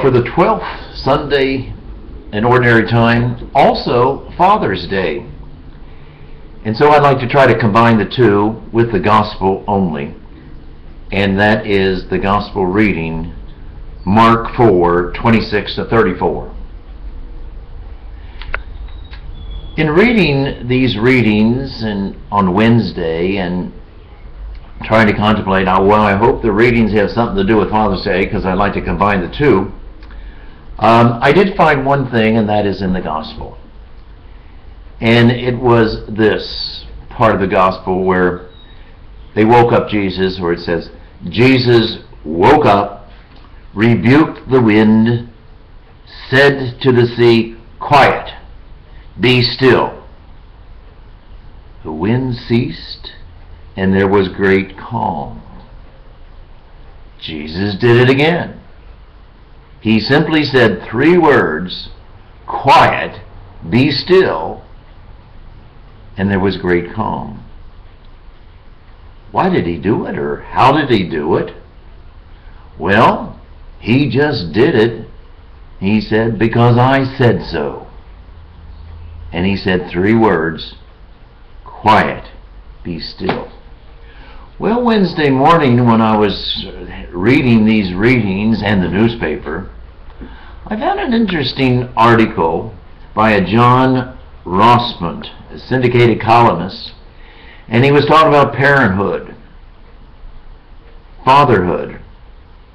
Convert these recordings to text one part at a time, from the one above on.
for the 12th Sunday in Ordinary Time, also Father's Day. And so I'd like to try to combine the two with the Gospel only. And that is the Gospel reading, Mark 4:26 to 34. In reading these readings on Wednesday and trying to contemplate, I hope the readings have something to do with Father's Day, because I'd like to combine the two. I did find one thing, and that is in the Gospel. And it was this part of the Gospel where they woke up Jesus, where it says, Jesus woke up, rebuked the wind, said to the sea, "Quiet, be still." The wind ceased, and there was great calm. Jesus did it again. He simply said 3 words, "Quiet, be still," and there was great calm. Why did he do it, or how did he do it? Well, he just did it. He said, "Because I said so." And he said 3 words, "Quiet, be still." Well, Wednesday morning when I was reading these readings and the newspaper, I found an interesting article by a John Rossmont, a syndicated columnist, and he was talking about parenthood, fatherhood,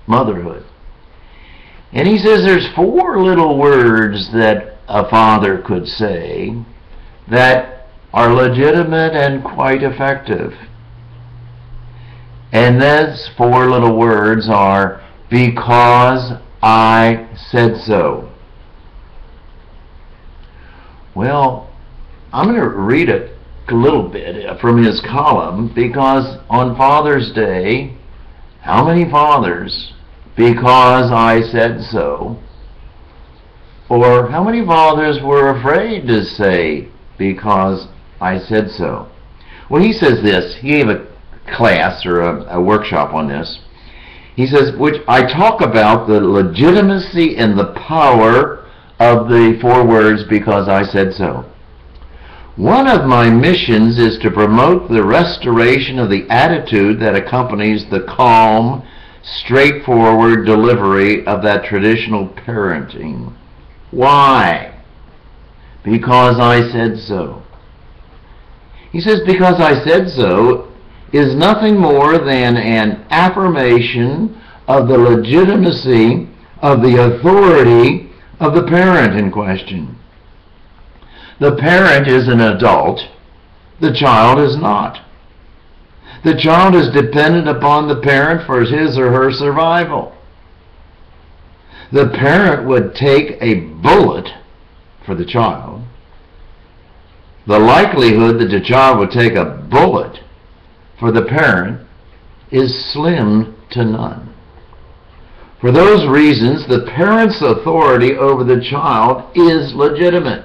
motherhood. And he says there's 4 little words that a father could say that are legitimate and quite effective. And those 4 little words are, "Because I said so." Well, I'm going to read a little bit from his column, because on Father's Day, how many fathers, "Because I said so"? Or how many fathers were afraid to say, "Because I said so"? Well, he says this. He gave a class or a workshop on this. He says, which I talk about the legitimacy and the power of the 4 words, "Because I said so." One of my missions is to promote the restoration of the attitude that accompanies the calm, straightforward delivery of that traditional parenting. Why? Because I said so. He says, "Because I said so" is nothing more than an affirmation of the legitimacy of the authority of the parent in question. The parent is an adult. The child is not. The child is dependent upon the parent for his or her survival. The parent would take a bullet for the child. The likelihood that the child would take a bullet for the parent is slim to none. For those reasons, the parent's authority over the child is legitimate.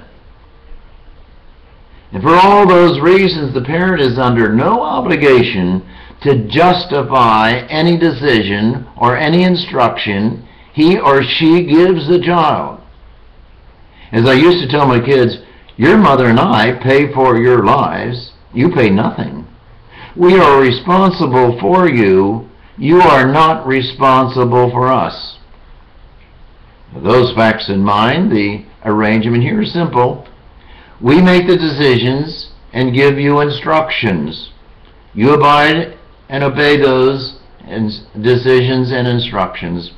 And for all those reasons, the parent is under no obligation to justify any decision or any instruction he or she gives the child. As I used to tell my kids, your mother and I pay for your lives. You pay nothing. We are responsible for you. You are not responsible for us. With those facts in mind, the arrangement here is simple. We make the decisions and give you instructions. You abide and obey those decisions and instructions.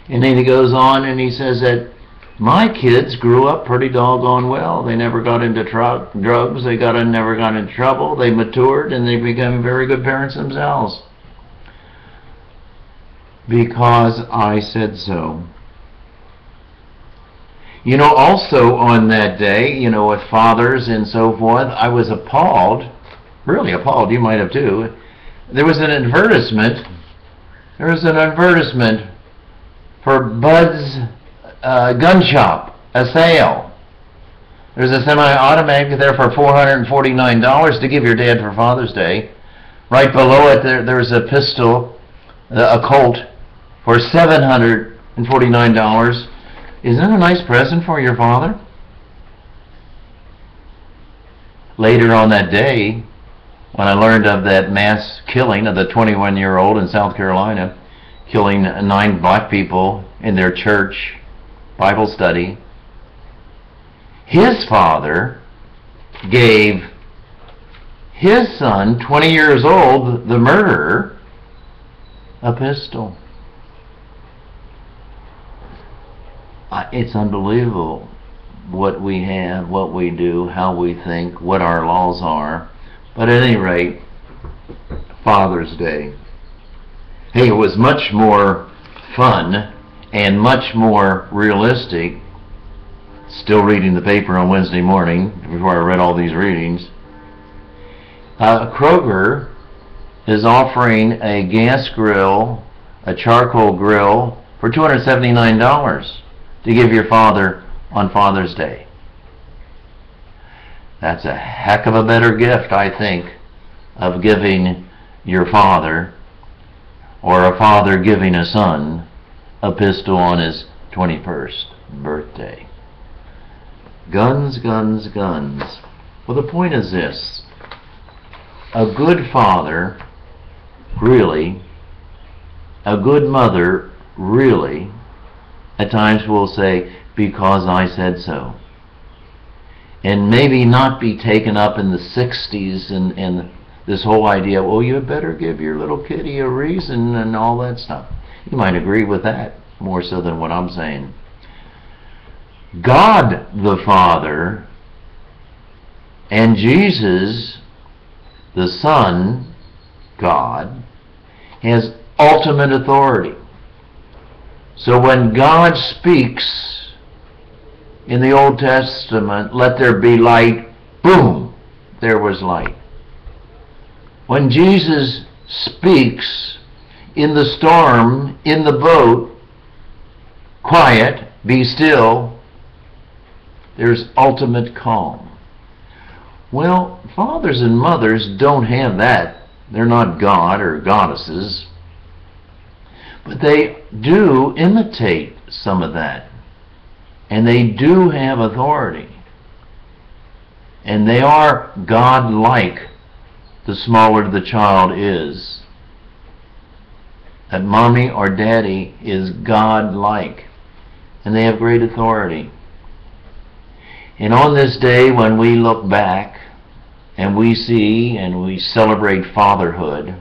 And then he goes on and he says that my kids grew up pretty doggone well. They never got into drugs. They never got into trouble. They matured and they became very good parents themselves. Because I said so. You know, also on that day, you know, with fathers and so forth, I was appalled, really appalled, you might have too. There was an advertisement. There was an advertisement for Bud's gun shop, a sale. There's a semi-automatic there for $449 to give your dad for Father's Day. Right below it, there's a pistol, a Colt, for $749. Isn't that a nice present for your father? Later on that day, when I learned of that mass killing of the 21-year-old in South Carolina, killing 9 black people in their church Bible study, his father gave his son, 20 years old, the murderer, a pistol. It's unbelievable what we have, what we do, how we think, what our laws are. But at any rate, Father's Day. Hey, it was much more fun and much more realistic, still reading the paper on Wednesday morning before I read all these readings. Kroger is offering a gas grill, a charcoal grill, for $279 to give your father on Father's Day. That's a heck of a better gift, I think, of giving your father, or a father giving a son, a pistol on his 21st birthday. Guns, guns, guns. Well, the point is this. A good father, really, a good mother, really, at times will say, because I said so. And maybe not be taken up in the 60s and this whole idea, well, you better give your little kitty a reason and all that stuff. You might agree with that more so than what I'm saying. God the Father and Jesus the Son, God, has ultimate authority. So when God speaks in the Old Testament, let there be light, boom, there was light. When Jesus speaks in the storm, in the boat, quiet, be still, there's ultimate calm. Well, fathers and mothers don't have that. They're not God or goddesses. But they do imitate some of that. And they do have authority. And they are God-like, the smaller the child is. That mommy or daddy is God-like. And they have great authority. And on this day, when we look back and we see and we celebrate fatherhood,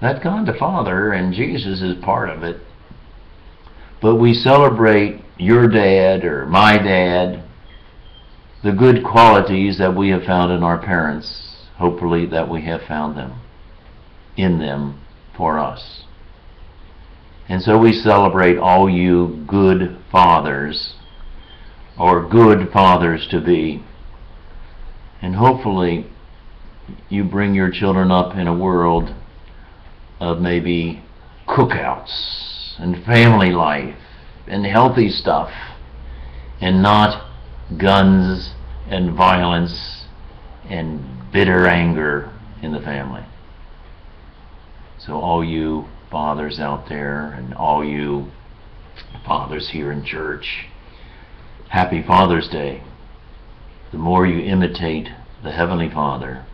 that God the Father and Jesus is part of it. But we celebrate your dad or my dad, the good qualities that we have found in our parents, hopefully that we have found them in them for us. And so we celebrate all you good fathers or good fathers to be. And hopefully you bring your children up in a world of maybe cookouts and family life and healthy stuff and not guns and violence and bitter anger in the family. So all you fathers out there and all you fathers here in church, happy Father's Day. The more you imitate the Heavenly Father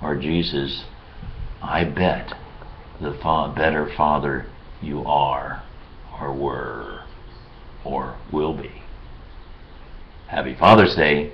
or Jesus, I bet the better father you are or were or will be. Happy Father's Day.